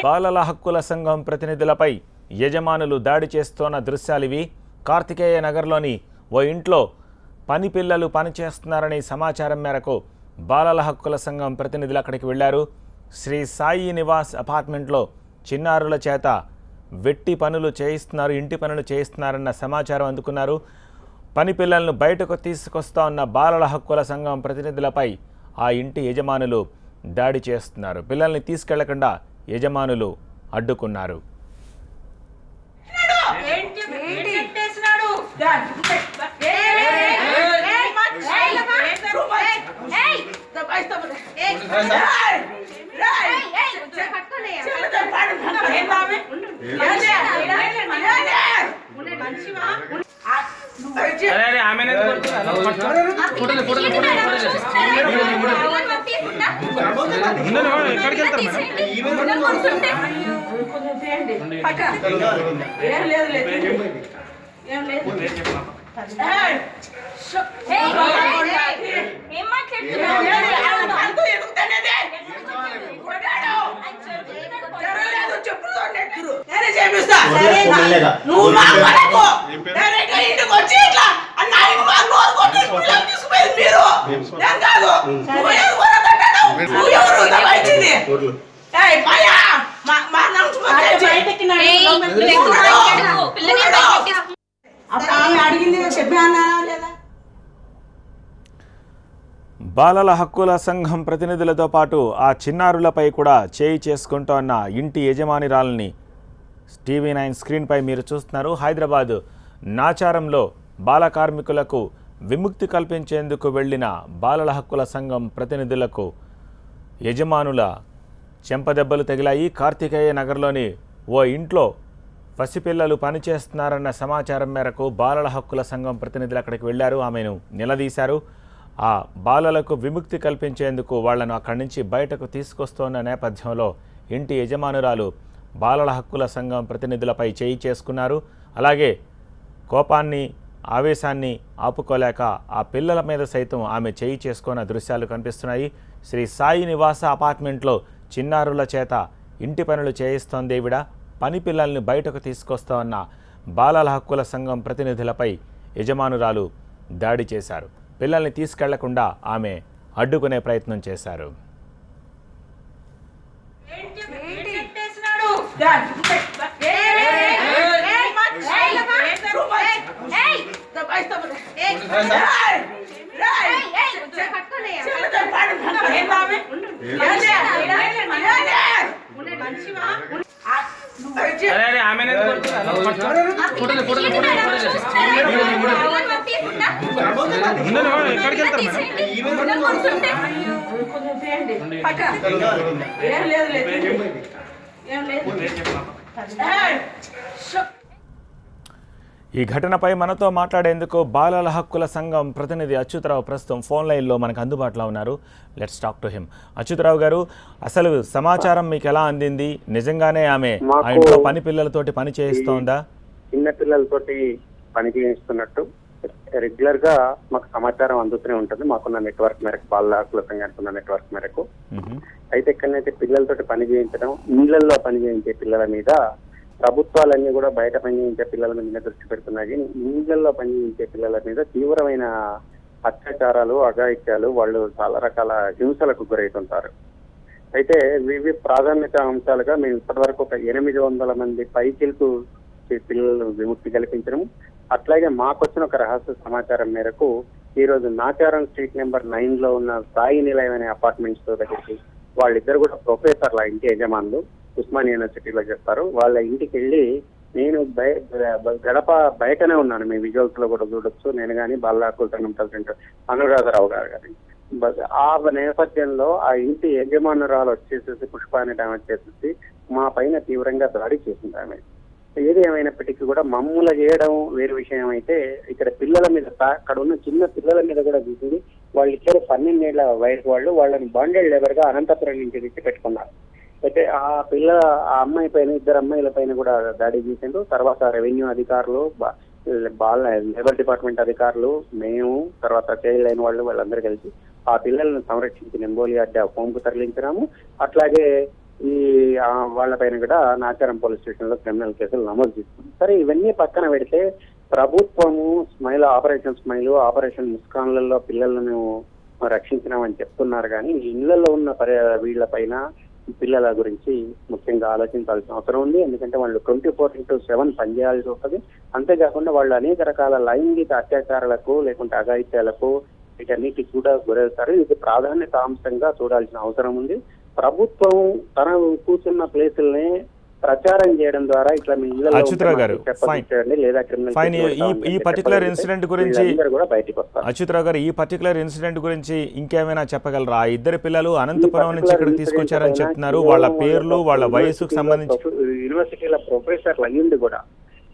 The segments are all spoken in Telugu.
బాలల హక్కుల సంఘం ప్రతినిధులపై యజమానులు దాడి చేస్తున్న దృశ్యాలివి. కార్తికేయ నగర్లోని ఓ ఇంట్లో పని పిల్లలు పనిచేస్తున్నారని సమాచారం మేరకు బాలల హక్కుల సంఘం ప్రతినిధులు అక్కడికి వెళ్లారు. శ్రీ సాయి నివాస్ అపార్ట్మెంట్లో చిన్నారుల చేత వెట్టి పనులు చేయిస్తున్నారు, ఇంటి పనులు చేయిస్తున్నారన్న సమాచారం అందుకున్నారు. పని పిల్లలను బయటకు తీసుకొస్తా ఉన్న బాలల హక్కుల సంఘం ప్రతినిధులపై ఆ ఇంటి యజమానులు దాడి చేస్తున్నారు. పిల్లల్ని తీసుకెళ్లకుండా యజమానులు అడ్డుకున్నారు. బాలల హక్కుల సంఘం ప్రతినిధులతో పాటు ఆ చిన్నారులపై కూడా చేయి చేసుకుంటోన్న ఇంటి యజమానిరాలని TV9 స్క్రీన్పై మీరు చూస్తున్నారు. హైదరాబాద్ నాచారంలో బాల కార్మికులకు విముక్తి కల్పించేందుకు వెళ్లిన బాలల హక్కుల సంఘం ప్రతినిధులకు యజమానుల చెంపదెబ్బలు తగిలాయి. కార్తికేయ నగర్లోని ఓ ఇంట్లో పసిపిల్లలు పనిచేస్తున్నారన్న సమాచారం మేరకు బాలల హక్కుల సంఘం ప్రతినిధులు అక్కడికి వెళ్లారు. ఆమెను నిలదీశారు. ఆ బాలలకు విముక్తి కల్పించేందుకు వాళ్లను అక్కడి నుంచి బయటకు తీసుకొస్తున్న నేపథ్యంలో ఇంటి యజమానురాలు బాలల హక్కుల సంఘం ప్రతినిధులపై చేయి చేసుకున్నారు. అలాగే కోపాన్ని, ఆవేశాన్ని ఆపుకోలేక ఆ పిల్లల మీద సైతం ఆమె చేయి చేసుకున్న దృశ్యాలు కనిపిస్తున్నాయి. శ్రీ సాయి నివాస అపార్ట్మెంట్లో చిన్నారుల చేత ఇంటి పనులు చేయిస్తోంది ఈవిడ. పని పిల్లల్ని బయటకు తీసుకొస్తామన్న బాలల హక్కుల సంఘం ప్రతినిధులపై యజమానురాలు దాడి చేశారు. పిల్లల్ని తీసుకెళ్లకుండా ఆమె అడ్డుకునే ప్రయత్నం చేశారు. ఈ ఘటనపై మనతో మాట్లాడేందుకు బాలల హక్కుల సంఘం ప్రతినిధి అచ్యుతరావు ప్రస్తుతం ఫోన్ లైన్లో మనకు అందుబాటులో ఉన్నారు. Let's talk to him. Achyuta Rao గారు, అసలు సమాచారం మీకు ఎలా అందింది? నిజంగానే ఆమె ఆ ఇంట్లో పని పిల్లలతోటి పని చేయిస్తోందా? చిన్న పిల్లలతోటి పని చేయిస్తున్నట్టు రెగ్యులర్ గా మాకు సమాచారం అందుతూనే ఉంటుంది. మాకున్న నెట్వర్క్ మేరకు, బాలల హక్కుల సంఘానికి ఉన్న నెట్వర్క్ మేరకు. అయితే ఎక్కడైతే పిల్లలతోటి పని చేయించడం, ఇళ్లలో పని చేయించే పిల్లల మీద ప్రభుత్వాలన్నీ కూడా బయట పనిచేయించే పిల్లల మీద దృష్టి పెడుతున్నాయి. కానీ ఇళ్లలో పనిచేయించే పిల్లల మీద తీవ్రమైన అత్యాచారాలు, అఘాయిత్యాలు, వాళ్ళు చాలా రకాల హింసలకు గురవుతుంటారు. అయితే వివిధ ప్రాధాన్యత అంశాలుగా మేము ఇప్పటివరకు ఒక 800 మంది పైచిలకు పిల్లలను విముక్తి కల్పించడం, అట్లాగే మాకొచ్చిన ఒక రహస్య సమాచారం మేరకు ఈ రోజు నాచారం స్ట్రీట్ నెంబర్ 9 లో ఉన్న సాయి నిలయం అనే అపార్ట్మెంట్స్ దగ్గరికి వాళ్ళిద్దరు కూడా ప్రొఫెసర్ల ఇంటి యజమానులు, ఉస్మానియా యూనివర్సిటీలో చేస్తారు. వాళ్ళ ఇంటికి వెళ్ళి నేను గడప బయటనే ఉన్నాను, మీ విజువల్స్ లో కూడా చూడొచ్చు. నేను కానీ బాలల హక్కుల సంఘం ప్రెసిడెంట్ అనురాధరావు గారు కానీ ఆ నేపథ్యంలో ఆ ఇంటి యజమానురాలు వచ్చేసేసి పుష్పాన్ని డ్యామేజ్ చేసేసి మా పైన తీవ్రంగా దాడి చేసింది. ఆమె ఏది ఏమైనప్పటికీ కూడా మమ్ముల చేయడం వేరు విషయం అయితే, ఇక్కడ పిల్లల మీద అక్కడ ఉన్న చిన్న పిల్లల మీద కూడా చూసింది. వాళ్ళు ఇచ్చారు 12 ఏళ్ల వయసు వాళ్ళు, వాళ్ళని బాండెడ్ లేబర్ గా అనంతపురం నుంచి తెచ్చి పెట్టుకున్నారు. అయితే ఆ అమ్మాయి పైన, 2 అమ్మాయిల పైన కూడా దాడి చేసిండ్రు. తర్వాత రెవెన్యూ అధికారులు, లేబర్ డిపార్ట్మెంట్ అధికారులు, మేము, తర్వాత చైల్డ్ లైన్ వాళ్ళు, వాళ్ళందరూ కలిసి ఆ పిల్లలను సంరక్షించి నెంబోలి అడ్డా హోమ్ కు తరలించినాము. అట్లాగే ఈ వాళ్ళపైన కూడా నాచారం పోలీస్ స్టేషన్ లో క్రిమినల్ కేసులు నమోదు చేస్తున్నాం. సరే, ఇవన్నీ పక్కన పెడితే ప్రభుత్వము ఆపరేషన్ స్మైల్, ఆపరేషన్ ముస్కాన్లలో పిల్లలను రక్షించినామని చెప్తున్నారు, కానీ ఇళ్లలో ఉన్న వీళ్లపైన, పిల్లల గురించి ముఖ్యంగా ఆలోచించాల్సిన అవసరం ఉంది. ఎందుకంటే వాళ్ళు 24/7 పనిచేయాల్సి వస్తుంది. అంతేకాకుండా వాళ్ళు అనేక రకాల లైంగిక అత్యాచారాలకు, లేకుంటే అఘాయిత్యాలకు, వీటన్నిటికి కూడా గురవుతారు. ఇది ప్రాధాన్యత అంశంగా చూడాల్సిన అవసరం ఉంది. ప్రభుత్వం తన కూర్చున్న ప్లేసుల్ని ప్రచారం చేయడం ద్వారా ఇట్లా మీ అచ్యుతరావు గారు, లేదా ఈ పర్టికులర్ ఇన్సిడెంట్ గురించి కూడా బయటకు వస్తారు. అచ్యుతరావు గారు, ఈ పర్టికులర్ ఇన్సిడెంట్ గురించి ఇంకేమైనా చెప్పగలరా? ఆ 2 పిల్లలు అనంతపురం నుంచి ఇక్కడికి తీసుకొచ్చారని చెప్తున్నారు. వాళ్ళ పేర్లు, వాళ్ళ వయసుకు సంబంధించి యూనివర్సిటీల ప్రొఫెసర్లు అయ్యింది కూడా,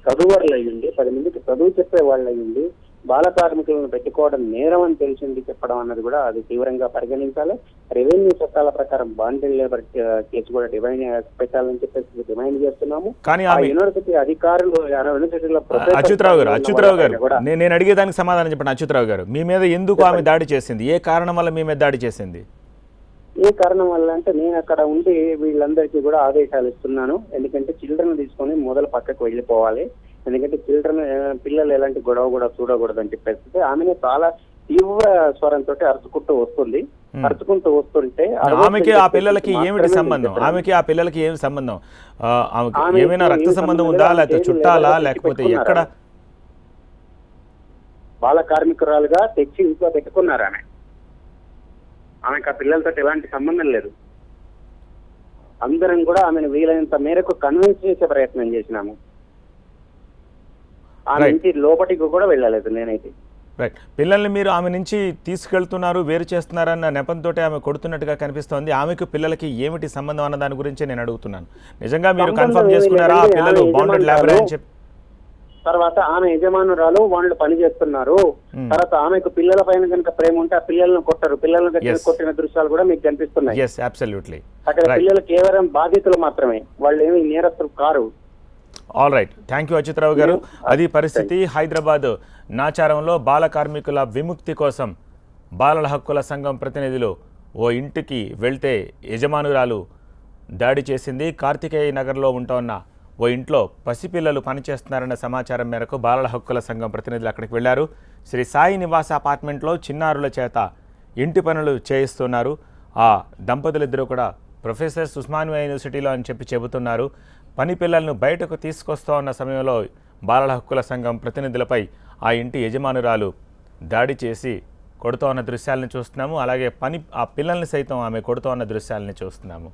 చదువర్లు అయ్యింది, 10 మందికి చదువు చెప్పే వాళ్ళు అయ్యింది, బాల కార్మికులను పెట్టుకోవడం నేరం అని తెలిసింది చెప్పడం అన్నది కూడా అది తీవ్రంగా పరిగణించాలి. రెవెన్యూ చట్టాల ప్రకారం బాండెడ్ లేబర్ కేసు కూడా పెట్టాలని చెప్పేసి డిమాండ్ చేస్తున్నాము. కానీ యూనివర్సిటీ అధికారులు, యూనివర్సిటీలో అచ్యుతరావు గారు, నేను అడిగేదానికి సమాధానం చెప్పండి. అచ్యుతరావు గారు, మీ మీద ఎందుకు ఆమె దాడి చేసింది? ఏ కారణం వల్ల మీ మీద దాడి చేసింది? ఏ కారణం వల్ల అంటే, నేను అక్కడ ఉండి వీళ్ళందరికీ కూడా ఆదేశాలు ఇస్తున్నాను. ఎందుకంటే చిల్డ్రన్ తీసుకొని మొదలు పక్కకు వెళ్ళిపోవాలి, ఎందుకంటే పిల్లలు ఎలాంటి గొడవ కూడా చూడకూడదు అని చెప్పేసి ఆమెను చాలా తీవ్ర స్వరంతో అరుచుకుంటూ వస్తుంటే ఆమెకి ఆ పిల్లలకి ఏమిటి సంబంధం? ఆమెకి ఆ పిల్లలకి ఏమి సంబంధం? ఏమైనా రక్త సంబంధం ఉందా, లేకపోతే చుట్టాలా, లేకపోతే ఎక్కడ? బాల కార్మికురాలుగా తెచ్చి ఇంట్లో పెట్టుకున్నారు. ఆమెకు ఆ పిల్లలతో ఎలాంటి సంబంధం లేదు. అందరం కూడా ఆమెను వీలైనంత మేరకు కన్విన్స్ చేసే ప్రయత్నం చేసినాము. ఆమె నుంచి లోపలికి కూడా వెళ్ళలేదు నేనైతే. రైట్, పిల్లల్ని మీరు ఆమె నుంచి తీసుకెళ్తున్నారు, వేరు చేస్తున్నారన్న నెపంతో ఆమె కొడుతున్నట్టుగా కనిపిస్తోంది. ఆమెకు పిల్లలకి ఏమిటి సంబంధం అన్న దాని గురించే నేను అడుగుతున్నాను. నిజంగా మీరు కన్ఫర్మ్ చేసుకున్నారా ఆ పిల్లలు బాండెడ్ లేబర్ అని చెప్పి? తర్వాత ఆమె యజమానురాలు, వాళ్ళు పని చేస్తున్నారు. తర్వాత ఆమెకు పిల్లల పైన కనుక ప్రేమ ఉంటే ఆ పిల్లలను కొట్టరు. పిల్లలను కొట్టిన దృశ్యాలు కూడా మీకు కనిపిస్తున్నాయి. అక్కడ పిల్లలు కేవలం బాధితులు మాత్రమే, వాళ్ళు ఏమి నేరస్తులు car. All right, thank you Achyuta Rao గారు. అది పరిస్థితి. హైదరాబాద్ నాచారంలో బాల కార్మికుల విముక్తి కోసం బాలల హక్కుల సంఘం ప్రతినిధులు ఓ ఇంటికి వెళ్తే యజమానురాలు దాడి చేసింది. కార్తికేయ నగర్లో ఉంటున్న ఓ ఇంట్లో పసిపిల్లలు పనిచేస్తున్నారన్న సమాచారం మేరకు బాలల హక్కుల సంఘం ప్రతినిధులు అక్కడికి వెళ్లారు. శ్రీ సాయి నివాస అపార్ట్మెంట్లో చిన్నారుల చేత ఇంటి పనులు చేయిస్తున్నారు. ఆ దంపతులిద్దరూ కూడా ప్రొఫెసర్స్ ఉస్మానియా యూనివర్సిటీలో అని చెబుతున్నారు. పని పిల్లలను బయటకు తీసుకొస్తూ ఉన్న సమయంలో బాలల హక్కుల సంఘం ప్రతినిధులపై ఆ ఇంటి యజమానురాలు దాడి చేసి కొడుతూ ఉన్న దృశ్యాలను చూస్తున్నాము. అలాగే ఆ పిల్లల్ని సైతం ఆమె కొడుతూ ఉన్న దృశ్యాలని చూస్తున్నాము.